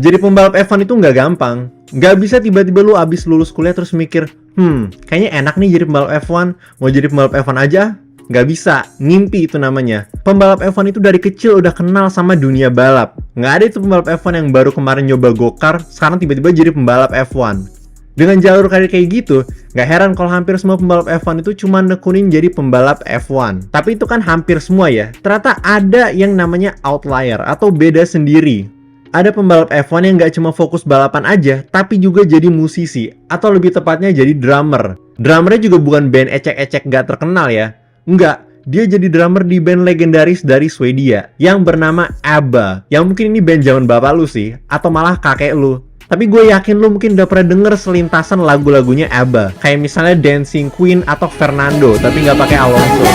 Jadi pembalap F1 itu nggak gampang. Nggak bisa tiba-tiba lu abis lulus kuliah terus mikir, kayaknya enak nih jadi pembalap F1, mau jadi pembalap F1 aja? Nggak bisa, ngimpi itu namanya. Pembalap F1 itu dari kecil udah kenal sama dunia balap. Nggak ada itu pembalap F1 yang baru kemarin nyoba go-kart, sekarang tiba-tiba jadi pembalap F1. Dengan jalur karir kayak gitu, nggak heran kalau hampir semua pembalap F1 itu cuma nekunin jadi pembalap F1. Tapi itu kan hampir semua ya. Ternyata ada yang namanya outlier atau beda sendiri. Ada pembalap F1 yang nggak cuma fokus balapan aja, tapi juga jadi musisi, atau lebih tepatnya jadi drummer. Drummernya juga bukan band ecek-ecek nggak terkenal ya. Enggak, dia jadi drummer di band legendaris dari Swedia yang bernama ABBA. Yang mungkin ini band zaman bapak lu sih, atau malah kakek lu. Tapi gue yakin lu mungkin udah pernah denger selintasan lagu-lagunya ABBA. Kayak misalnya Dancing Queen atau Fernando, tapi nggak pakai Alonso.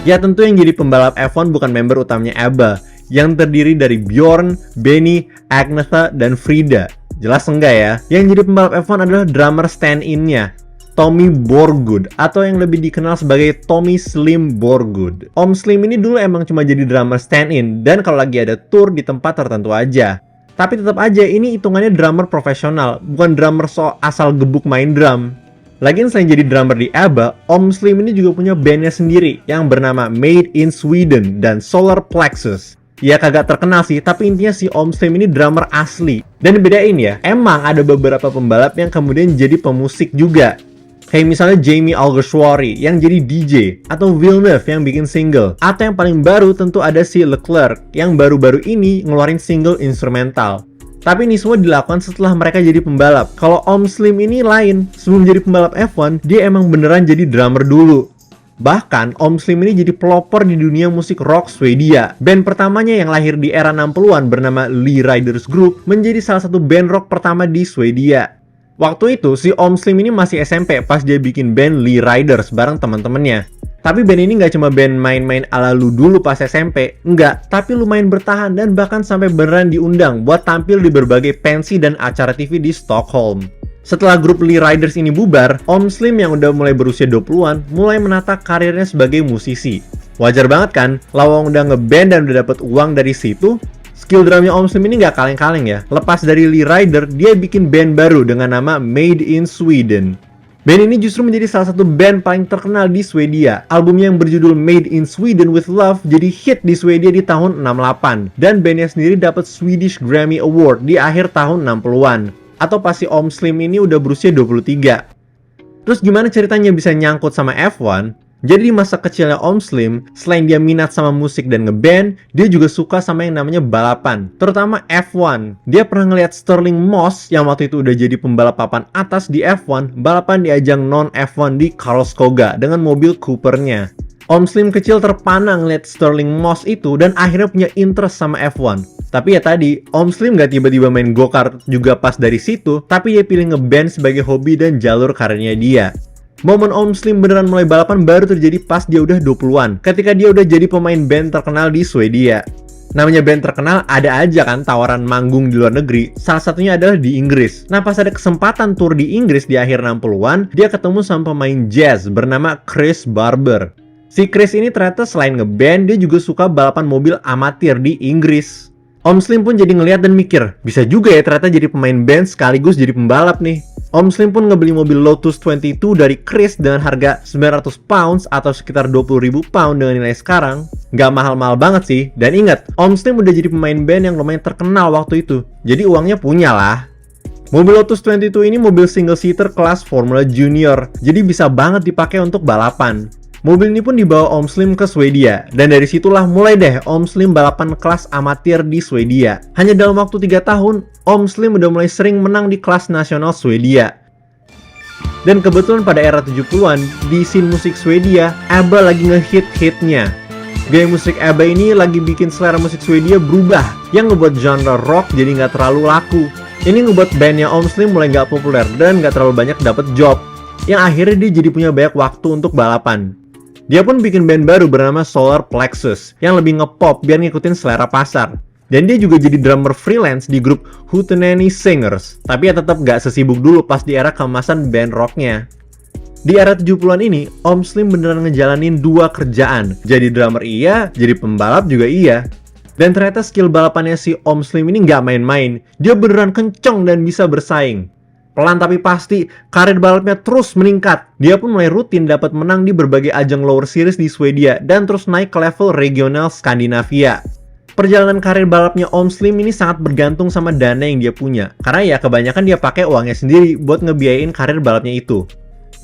Ya tentu yang jadi pembalap F1 bukan member utamanya ABBA, yang terdiri dari Bjorn, Benny, Agnetha, dan Frida. Jelas enggak ya? Yang jadi pembalap F1 adalah drummer stand-in-nya, Tommy Borgud, atau yang lebih dikenal sebagai Tommy Slim Borgud. Om Slim ini dulu emang cuma jadi drummer stand-in, dan kalau lagi ada tour di tempat tertentu aja. Tapi tetap aja ini hitungannya drummer profesional, bukan drummer asal gebuk main drum. Lagian selain jadi drummer di ABBA, Om Slim ini juga punya bandnya sendiri yang bernama Made in Sweden dan Solar Plexus. Ya kagak terkenal sih, tapi intinya si Om Slim ini drummer asli. Dan bedain ya, emang ada beberapa pembalap yang kemudian jadi pemusik juga. Kayak misalnya Jamie Alguersuari yang jadi DJ, atau Villeneuve yang bikin single. Atau yang paling baru tentu ada si Leclerc yang baru-baru ini ngeluarin single instrumental. Tapi ini semua dilakukan setelah mereka jadi pembalap. Kalau Om Slim ini lain, sebelum jadi pembalap F1, dia emang beneran jadi drummer dulu. Bahkan, Om Slim ini jadi pelopor di dunia musik rock Swedia. Band pertamanya yang lahir di era 60-an bernama Lee Riders Group menjadi salah satu band rock pertama di Swedia. Waktu itu, si Om Slim ini masih SMP pas dia bikin band Lee Riders bareng teman-temannya. Tapi band ini nggak cuma band main-main ala lu dulu pas SMP, enggak, tapi lumayan bertahan dan bahkan sampai beneran diundang buat tampil di berbagai pensi dan acara TV di Stockholm. Setelah grup Lee Riders ini bubar, Om Slim yang udah mulai berusia 20-an mulai menata karirnya sebagai musisi. Wajar banget kan, lawang udah ngeband dan udah dapet uang dari situ. Skill drumnya Om Slim ini gak kaleng-kaleng ya. Lepas dari Lee Rider, dia bikin band baru dengan nama Made in Sweden. Band ini justru menjadi salah satu band paling terkenal di Swedia. Albumnya yang berjudul Made in Sweden with Love jadi hit di Swedia di tahun 68. Dan bandnya sendiri dapat Swedish Grammy Award di akhir tahun 60-an. Atau pas si Om Slim ini udah berusia 23. Terus gimana ceritanya bisa nyangkut sama F1? Jadi di masa kecilnya Om Slim, selain dia minat sama musik dan ngeband, dia juga suka sama yang namanya balapan, terutama F1. Dia pernah ngeliat Stirling Moss yang waktu itu udah jadi pembalap papan atas di F1, balapan di ajang non-F1 di Karlskoga dengan mobil Coopernya. Om Slim kecil terpana ngeliat Stirling Moss itu dan akhirnya punya interest sama F1. Tapi ya tadi, Om Slim gak tiba-tiba main go-kart juga pas dari situ, tapi dia pilih ngeband sebagai hobi dan jalur karirnya dia. Momen Om Slim beneran mulai balapan baru terjadi pas dia udah 20-an, ketika dia udah jadi pemain band terkenal di Swedia. Namanya band terkenal, ada aja kan tawaran manggung di luar negeri, salah satunya adalah di Inggris. Nah pas ada kesempatan tur di Inggris di akhir 60-an, dia ketemu sama pemain jazz bernama Chris Barber. Si Chris ini ternyata selain ngeband, dia juga suka balapan mobil amatir di Inggris. Om Slim pun jadi ngeliat dan mikir, bisa juga ya ternyata jadi pemain band sekaligus jadi pembalap nih. Om Slim pun ngebeli mobil Lotus 22 dari Chris dengan harga 900 pounds atau sekitar 20.000 pound dengan nilai sekarang. Gak mahal-mahal banget sih. Dan ingat, Om Slim udah jadi pemain band yang lumayan terkenal waktu itu. Jadi uangnya punya lah. Mobil Lotus 22 ini mobil single seater kelas Formula Junior. Jadi bisa banget dipakai untuk balapan. Mobil ini pun dibawa Om Slim ke Swedia, dan dari situlah mulai deh Om Slim balapan kelas amatir di Swedia. Hanya dalam waktu 3 tahun, Om Slim udah mulai sering menang di kelas nasional Swedia. Dan kebetulan pada era 70-an, di scene musik Swedia, ABBA lagi ngehit-hitnya. Gaya musik ABBA ini lagi bikin selera musik Swedia berubah, yang ngebuat genre rock jadi nggak terlalu laku. Ini ngebuat bandnya Om Slim mulai nggak populer dan nggak terlalu banyak dapet job, yang akhirnya dia jadi punya banyak waktu untuk balapan. Dia pun bikin band baru bernama Solar Plexus yang lebih ngepop biar ngikutin selera pasar. Dan dia juga jadi drummer freelance di grup Hootenanny Singers. Tapi ya tetap gak sesibuk dulu pas di era keemasan band rocknya. Di era 70-an ini, Om Slim beneran ngejalanin 2 kerjaan. Jadi drummer iya, jadi pembalap juga iya. Dan ternyata skill balapannya si Om Slim ini nggak main-main. Dia beneran kenceng dan bisa bersaing. Pelan tapi pasti, karir balapnya terus meningkat. Dia pun mulai rutin dapat menang di berbagai ajang lower series di Swedia dan terus naik ke level regional Skandinavia. Perjalanan karir balapnya Om Slim ini sangat bergantung sama dana yang dia punya. Karena ya kebanyakan dia pakai uangnya sendiri buat ngebiayain karir balapnya itu.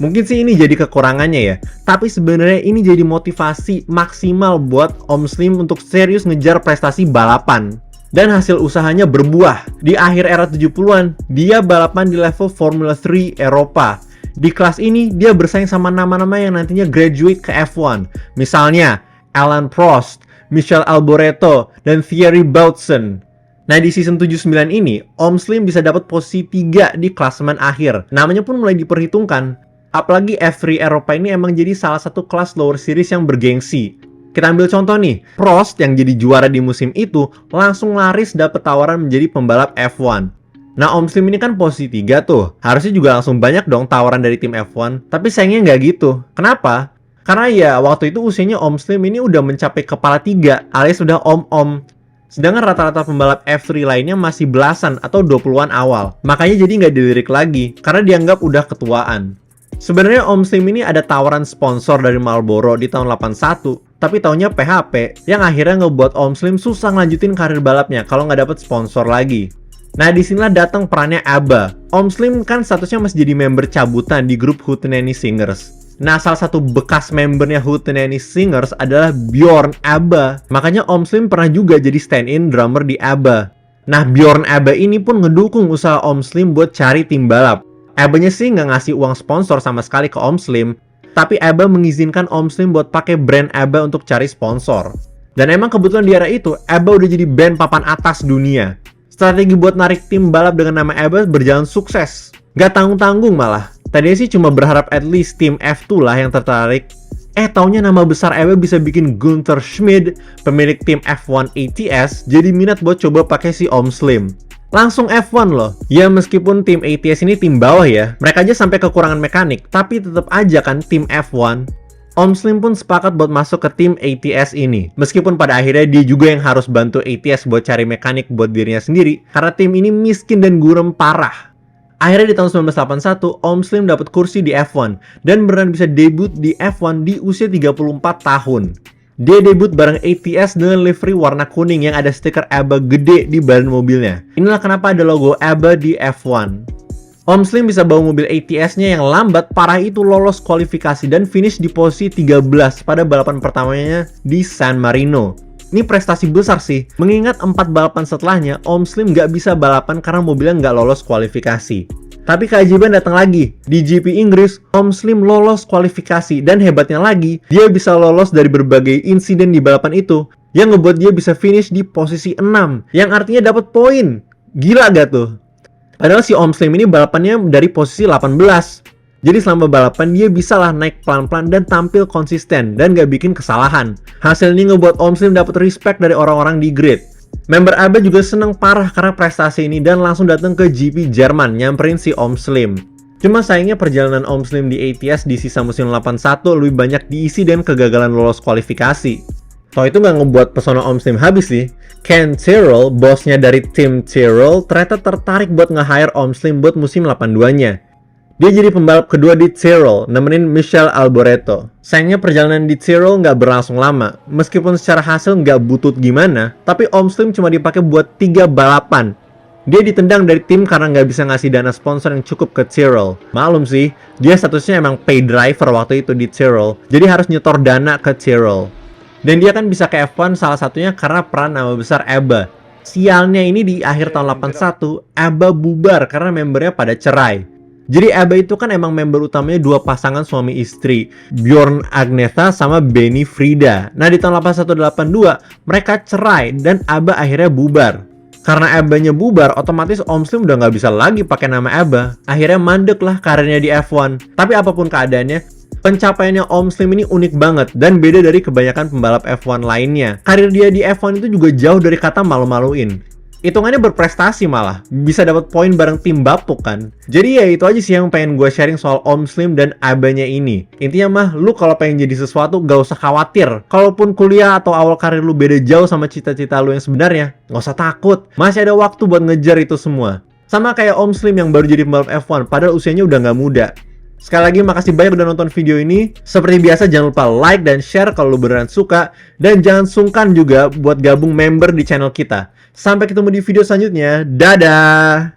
Mungkin sih ini jadi kekurangannya ya, tapi sebenarnya ini jadi motivasi maksimal buat Om Slim untuk serius ngejar prestasi balapan. Dan hasil usahanya berbuah. Di akhir era 70-an, dia balapan di level Formula 3 Eropa. Di kelas ini, dia bersaing sama nama-nama yang nantinya graduate ke F1. Misalnya, Alain Prost, Michele Alboreto, dan Thierry Boutsen. Nah, di season 79 ini, Om Slim bisa dapat posisi 3 di klasemen akhir. Namanya pun mulai diperhitungkan. Apalagi F3 Eropa ini emang jadi salah satu kelas lower series yang bergengsi. Kita ambil contoh nih, Prost yang jadi juara di musim itu langsung laris dapet tawaran menjadi pembalap F1. Nah, Om Slim ini kan posisi 3 tuh, harusnya juga langsung banyak dong tawaran dari tim F1, tapi sayangnya nggak gitu. Kenapa? Karena ya waktu itu usianya Om Slim ini udah mencapai kepala 3 alias udah om-om. Sedangkan rata-rata pembalap F3 lainnya masih belasan atau 20-an awal. Makanya jadi nggak dilirik lagi, karena dianggap udah ketuaan. Sebenarnya Om Slim ini ada tawaran sponsor dari Marlboro di tahun 81, tapi taunya PHP, yang akhirnya ngebuat Om Slim susah ngelanjutin karir balapnya kalau nggak dapet sponsor lagi. Nah, disinilah datang perannya ABBA. Om Slim kan statusnya masih jadi member cabutan di grup Hootenanny Singers. Nah, salah satu bekas membernya Hootenanny Singers adalah Bjorn ABBA. Makanya Om Slim pernah juga jadi stand-in drummer di ABBA. Nah, Bjorn ABBA ini pun ngedukung usaha Om Slim buat cari tim balap. ABBA-nya sih nggak ngasih uang sponsor sama sekali ke Om Slim, tapi ABBA mengizinkan Om Slim buat pakai brand ABBA untuk cari sponsor. Dan emang kebetulan di era itu, ABBA udah jadi band papan atas dunia. Strategi buat narik tim balap dengan nama ABBA berjalan sukses. Nggak tanggung-tanggung malah. Tadinya sih cuma berharap at least tim F2 lah yang tertarik. Taunya nama besar ABBA bisa bikin Gunther Schmid, pemilik tim F1 ATS, jadi minat buat coba pakai si Om Slim. Langsung F1 loh. Ya meskipun tim ATS ini tim bawah ya, mereka aja sampai kekurangan mekanik, tapi tetap aja kan tim F1. Om Slim pun sepakat buat masuk ke tim ATS ini. Meskipun pada akhirnya dia juga yang harus bantu ATS buat cari mekanik buat dirinya sendiri, karena tim ini miskin dan gurem parah. Akhirnya di tahun 1981, Om Slim dapat kursi di F1 dan beneran bisa debut di F1 di usia 34 tahun. Dia debut bareng ATS dengan livery warna kuning yang ada stiker ABBA gede di badan mobilnya. Inilah kenapa ada logo ABBA di F1. Om Slim bisa bawa mobil ATS-nya yang lambat parah itu lolos kualifikasi dan finish di posisi 13 pada balapan pertamanya di San Marino. Ini prestasi besar sih, mengingat 4 balapan setelahnya Om Slim nggak bisa balapan karena mobilnya nggak lolos kualifikasi. Tapi keajaiban datang lagi. Di GP Inggris, Om Slim lolos kualifikasi dan hebatnya lagi, dia bisa lolos dari berbagai insiden di balapan itu yang ngebuat dia bisa finish di posisi 6, yang artinya dapat poin. Gila gak tuh? Padahal si Om Slim ini balapannya dari posisi 18. Jadi selama balapan dia bisa lah naik pelan-pelan dan tampil konsisten dan gak bikin kesalahan. Hasil ini ngebuat Om Slim dapat respect dari orang-orang di grid. Member ABBA juga seneng parah karena prestasi ini dan langsung datang ke GP Jerman nyamperin si Om Slim. Cuma sayangnya perjalanan Om Slim di ATS di sisa musim 81 lebih banyak diisi dengan kegagalan lolos kualifikasi. Toh itu nggak ngebuat pesona Om Slim habis sih. Ken Tyrrell, bosnya dari tim Tyrrell, ternyata tertarik buat nge-hire Om Slim buat musim 82-nya. Dia jadi pembalap kedua di Tyrrell, nemenin Michele Alboreto. Sayangnya perjalanan di Tyrrell nggak berlangsung lama. Meskipun secara hasil nggak butut gimana, tapi Om Slim cuma dipakai buat 3 balapan. Dia ditendang dari tim karena nggak bisa ngasih dana sponsor yang cukup ke Tyrrell. Maklum sih, dia statusnya emang pay driver waktu itu di Tyrrell, jadi harus nyetor dana ke Tyrrell. Dan dia kan bisa ke F1 salah satunya karena peran nama besar ABBA. Sialnya ini di akhir tahun 81, ABBA bubar karena membernya pada cerai. Jadi ABBA itu kan emang member utamanya 2 pasangan suami istri, Bjorn Agnetha sama Benny Frida. Nah di tahun 81-82 mereka cerai dan ABBA akhirnya bubar. Karena ABBA-nya bubar, otomatis Om Slim udah nggak bisa lagi pakai nama ABBA. Akhirnya mandek lah karirnya di F1. Tapi apapun keadaannya, pencapaiannya Om Slim ini unik banget dan beda dari kebanyakan pembalap F1 lainnya. Karir dia di F1 itu juga jauh dari kata malu-maluin. hitungannya berprestasi malah. Bisa dapat poin bareng tim Bapuk kan. Jadi ya itu aja sih yang pengen gue sharing soal Om Slim dan abahnya ini. Intinya mah, lu kalau pengen jadi sesuatu gak usah khawatir. Kalaupun kuliah atau awal karir lu beda jauh sama cita-cita lu yang sebenarnya, gak usah takut. Masih ada waktu buat ngejar itu semua. Sama kayak Om Slim yang baru jadi pembalap F1, padahal usianya udah gak muda. Sekali lagi makasih banyak udah nonton video ini. Seperti biasa jangan lupa like dan share kalau lu beneran suka. Dan jangan sungkan juga buat gabung member di channel kita. Sampai ketemu di video selanjutnya. Dadah!